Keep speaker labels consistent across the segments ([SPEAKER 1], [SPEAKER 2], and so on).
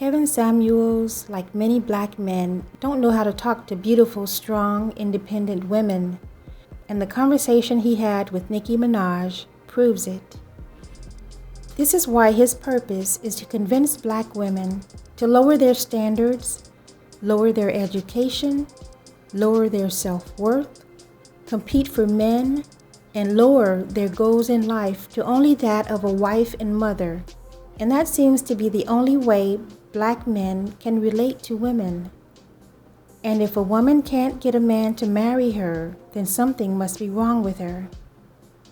[SPEAKER 1] Kevin Samuels, like many black men, don't know how to talk to beautiful, strong, independent women, and the conversation he had with Nicki Minaj proves it. This is why his purpose is to convince black women to lower their standards, lower their education, lower their self-worth, compete for men, and lower their goals in life to only that of a wife and mother. And that seems to be the only way black men can relate to women. And if a woman can't get a man to marry her, then something must be wrong with her.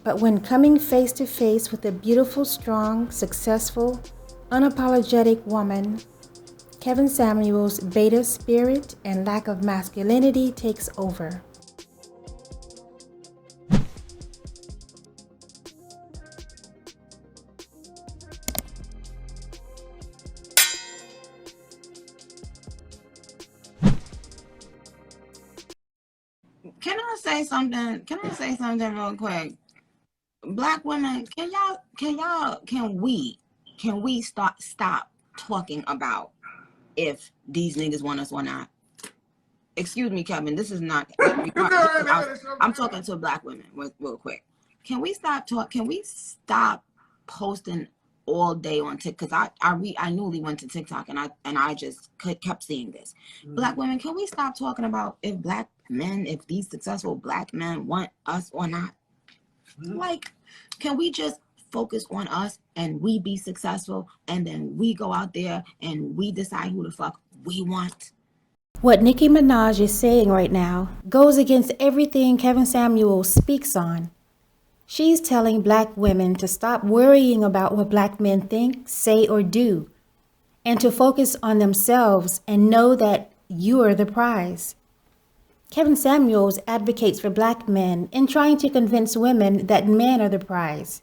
[SPEAKER 1] But when coming face to face with a beautiful, strong, successful, unapologetic woman, Kevin Samuels' beta spirit and lack of masculinity takes over.
[SPEAKER 2] Can I say something? Can I say something real quick? Black women, can we stop talking about if these niggas want us or not? Excuse me, Kevin. This is not. I'm talking to black women real quick. Can we stop Can we stop posting all day on TikTok? Because I newly went to TikTok and I just kept seeing this. Black women, can we stop talking about if black men, if these successful black men want us or not? Like, can we just focus on us and we be successful and then we go out there and we decide who the fuck we want?
[SPEAKER 1] What Nicki Minaj is saying right now goes against everything Kevin Samuels speaks on. She's telling black women to stop worrying about what black men think, say, or do, and to focus on themselves and know that you are the prize. Kevin Samuels advocates for black men in trying to convince women that men are the prize.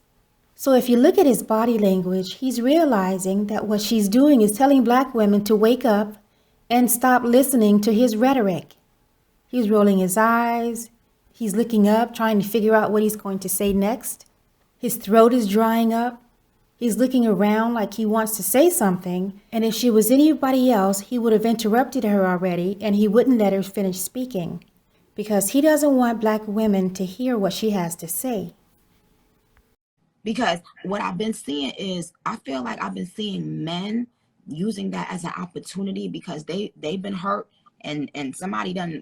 [SPEAKER 1] So if you look at his body language, he's realizing that what she's doing is telling black women to wake up and stop listening to his rhetoric. He's rolling his eyes. He's looking up, trying to figure out what he's going to say next. His throat is drying up. He's looking around like he wants to say something, and if she was anybody else, he would have interrupted her already, and he wouldn't let her finish speaking, because he doesn't want black women to hear what she has to say.
[SPEAKER 2] Because what I've been seeing is, I feel like I've been seeing men using that as an opportunity because they've been hurt and somebody done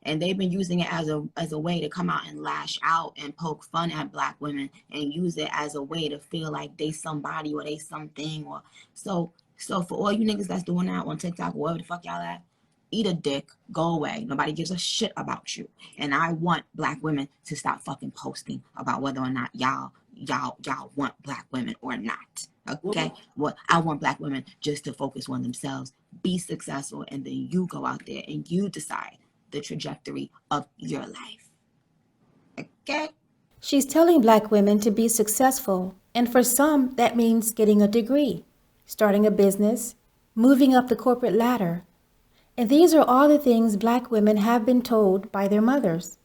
[SPEAKER 2] and they've been using it as a way to come out and lash out and poke fun at black women and use it as a way to feel like they somebody or they something. Or so for all you niggas that's doing that on TikTok, wherever the fuck y'all at, eat a dick, go away. Nobody gives a shit about you. And I want black women to stop fucking posting about whether or not y'all want black women or not. Okay? Well, I want black women just to focus on themselves, be successful, and then you go out there and you decide the trajectory of your life. Okay?
[SPEAKER 1] She's telling black women to be successful, and for some, that means getting a degree, starting a business, moving up the corporate ladder. And these are all the things black women have been told by their mothers.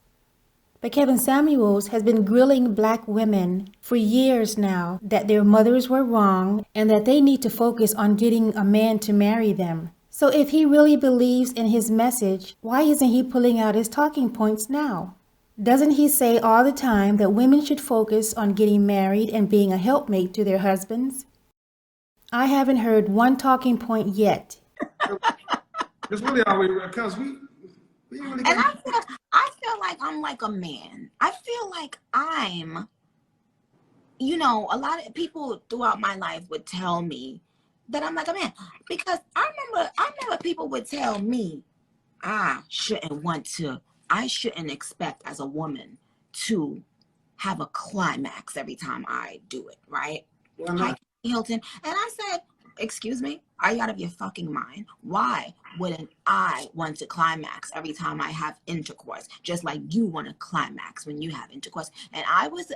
[SPEAKER 1] But Kevin Samuels has been grilling black women for years now that their mothers were wrong and that they need to focus on getting a man to marry them. So if he really believes in his message, why isn't he pulling out his talking points now? Doesn't he say all the time that women should focus on getting married and being a helpmate to their husbands? I haven't heard one talking point yet.
[SPEAKER 3] It's really all we because we really
[SPEAKER 2] and I feel like I'm like a man. I feel like I'm, a lot of people throughout my life would tell me that I'm like a man. Because I remember people would tell me I shouldn't expect as a woman to have a climax every time I do it, right? Like Hilton. And I said, excuse me, are you out of your fucking mind? Why wouldn't I want to climax every time I have intercourse? Just like you want to climax when you have intercourse. And I was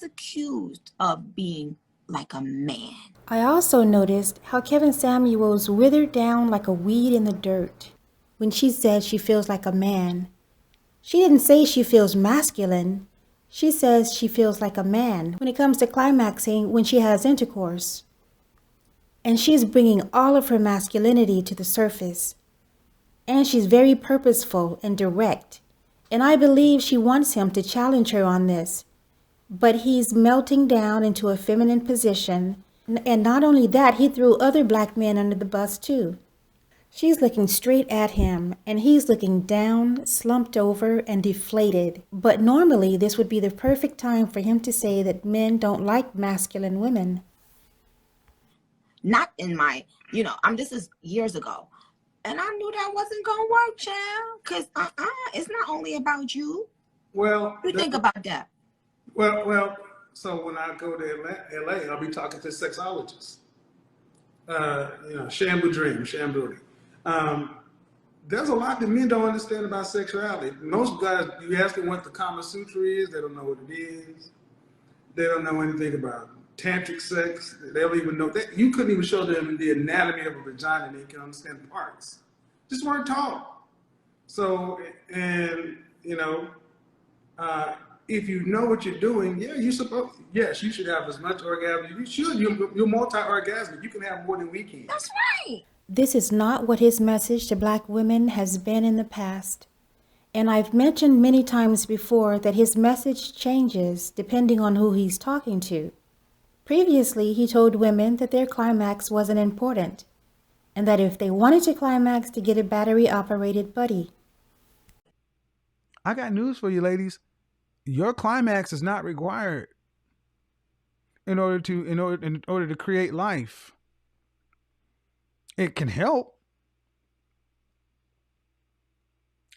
[SPEAKER 2] accused of being like a man.
[SPEAKER 1] I also noticed how Kevin Samuels withered down like a weed in the dirt when she said she feels like a man. She didn't say she feels masculine. She says she feels like a man when it comes to climaxing when she has intercourse. And she's bringing all of her masculinity to the surface. And she's very purposeful and direct. And I believe she wants him to challenge her on this. But he's melting down into a feminine position. And not only that, he threw other black men under the bus too. She's looking straight at him, and he's looking down, slumped over, and deflated. But normally, this would be the perfect time for him to say that men don't like masculine women.
[SPEAKER 2] Not in my, this is years ago. And I knew that wasn't going to work, child. Because it's not only about you.
[SPEAKER 3] Well,
[SPEAKER 2] What do you think about that?
[SPEAKER 3] Well, so when I go to LA, I'll be talking to sexologists. Shambu Dream, Shambooty. There's a lot that men don't understand about sexuality. Most guys, you ask them what the Kama Sutra is, they don't know what it is. They don't know anything about tantric sex. They don't even know that. You couldn't even show them the anatomy of a vagina and they can understand parts. Just weren't taught. So, if you know what you're doing, you should have as much orgasm. You should. You're multi-orgasmic. You can have more than we can.
[SPEAKER 2] That's right.
[SPEAKER 1] This is not what his message to black women has been in the past. And I've mentioned many times before that his message changes depending on who he's talking to. Previously, he told women that their climax wasn't important, and that if they wanted to climax, to get a battery-operated buddy.
[SPEAKER 4] I got news for you, ladies. Your climax is not required in order to create life. It can help.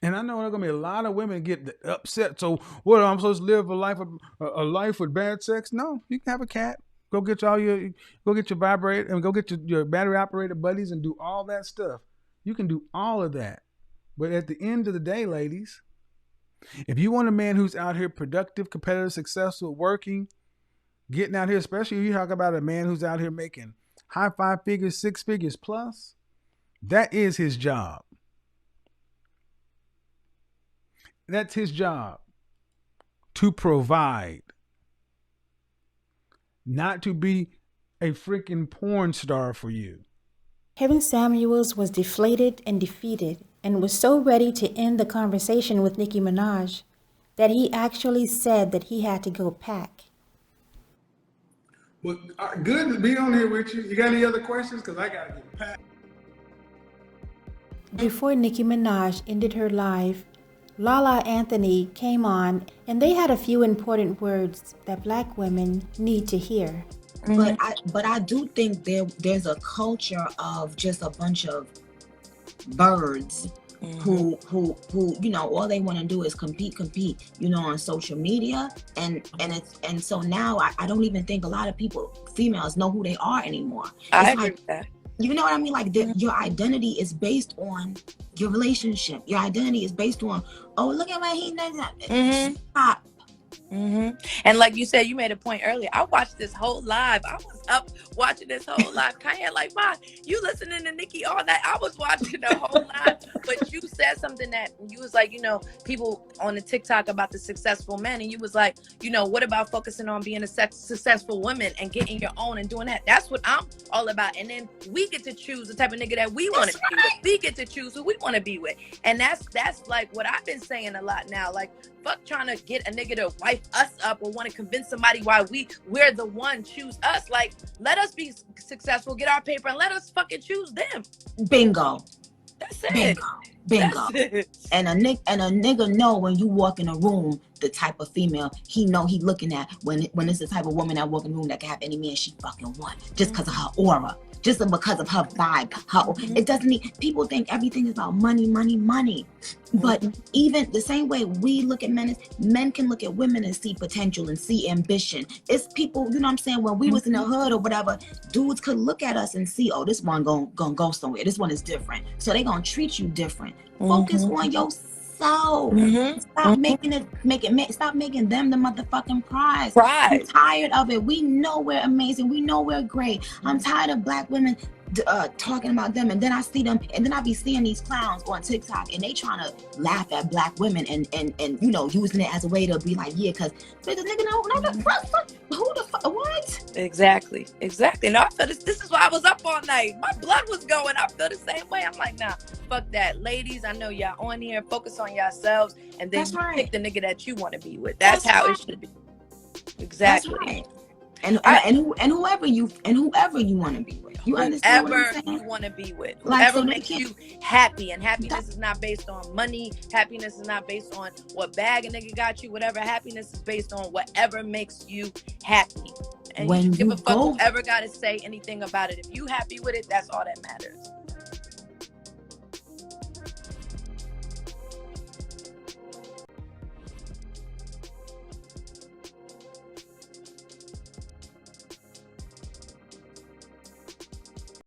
[SPEAKER 4] And I know there are gonna be a lot of women get upset. So what? I'm supposed to live a life with bad sex? No, you can have a cat. Go get your vibrator and go get your battery operated buddies and do all that stuff. You can do all of that. But at the end of the day, ladies, if you want a man who's out here productive, competitive, successful, working, getting out here, especially if you talk about a man who's out here making high 5 figures, 6 figures plus, that is his job. That's his job, to provide, not to be a freaking porn star for you.
[SPEAKER 1] Kevin Samuels was deflated and defeated and was so ready to end the conversation with Nicki Minaj that he actually said that he had to go pack.
[SPEAKER 3] Well, good to be on here with you. You got any other questions? Because I got to get packed.
[SPEAKER 1] Before Nicki Minaj ended her live, Lala Anthony came on, and they had a few important words that black women need to hear.
[SPEAKER 2] But I do think there's a culture of just a bunch of birds who all they want to do is compete on social media, and so now I don't even think a lot of females know who they are anymore.
[SPEAKER 5] I agree with that.
[SPEAKER 2] You know what I mean? Like your identity is based on your relationship. Your identity is based on, oh, look at what he does. Stop.
[SPEAKER 5] And like you said, you made a point earlier. I watched this whole live. I was up watching this whole live. Kanye, like, Ma, you listening to Nicki all that? I was watching the whole live. But you said something that you was like, people on the TikTok about the successful men, and you was like, what about focusing on being a successful woman and getting your own and doing that? That's what I'm all about. And then we get to choose the type of nigga that we want to be with. We get to choose who we want to be with. And that's like what I've been saying a lot now. Like, fuck trying to get a nigga to wife us up or want to convince somebody why we're the one. Choose us. Like, let us be successful, get our paper, and let us fucking choose them.
[SPEAKER 2] Bingo.
[SPEAKER 5] That's it.
[SPEAKER 2] Bingo.
[SPEAKER 5] That's it.
[SPEAKER 2] And a nigga know when you walk in a room the type of female he looking at when it's the type of woman that walk in the room that can have any man she fucking want just because of her aura. Just because of her vibe. It doesn't need, people think everything is about money. But even the same way we look at men can look at women and see potential and see ambition. It's people, you know what I'm saying? When we was in the hood or whatever, dudes could look at us and see, oh, this one gonna go somewhere. This one is different. So they gonna treat you different. Focus on yourself. Stop stop making them the motherfucking prize. I'm tired of it. We know we're amazing. We know we're great. I'm tired of black women talking about them, and then I see them, and then I be seeing these clowns on TikTok, and they trying to laugh at black women, and you know, using it as a way to be like, yeah, because nigga, no, who the fuck, what?
[SPEAKER 5] Exactly. No, I feel this is why I was up all night. My blood was going. I feel the same way. I'm like, nah, fuck that. Ladies, I know y'all on here, focus on yourselves, and then
[SPEAKER 2] That's right.
[SPEAKER 5] pick the nigga that you want to be with. That's how it should be.
[SPEAKER 2] That's
[SPEAKER 5] Exactly.
[SPEAKER 2] right. And whoever you want to be with, you understand what I'm
[SPEAKER 5] Whoever
[SPEAKER 2] saying?
[SPEAKER 5] you want to be with,
[SPEAKER 2] Like,
[SPEAKER 5] whoever
[SPEAKER 2] so they
[SPEAKER 5] makes
[SPEAKER 2] can't-
[SPEAKER 5] you happy, and happiness is not based on money. Happiness is not based on what bag a nigga got you. Whatever, happiness is based on whatever makes you happy. And
[SPEAKER 2] When
[SPEAKER 5] you give
[SPEAKER 2] you
[SPEAKER 5] a fuck
[SPEAKER 2] go-
[SPEAKER 5] whoever got to say anything about it. If you happy with it, that's all that matters.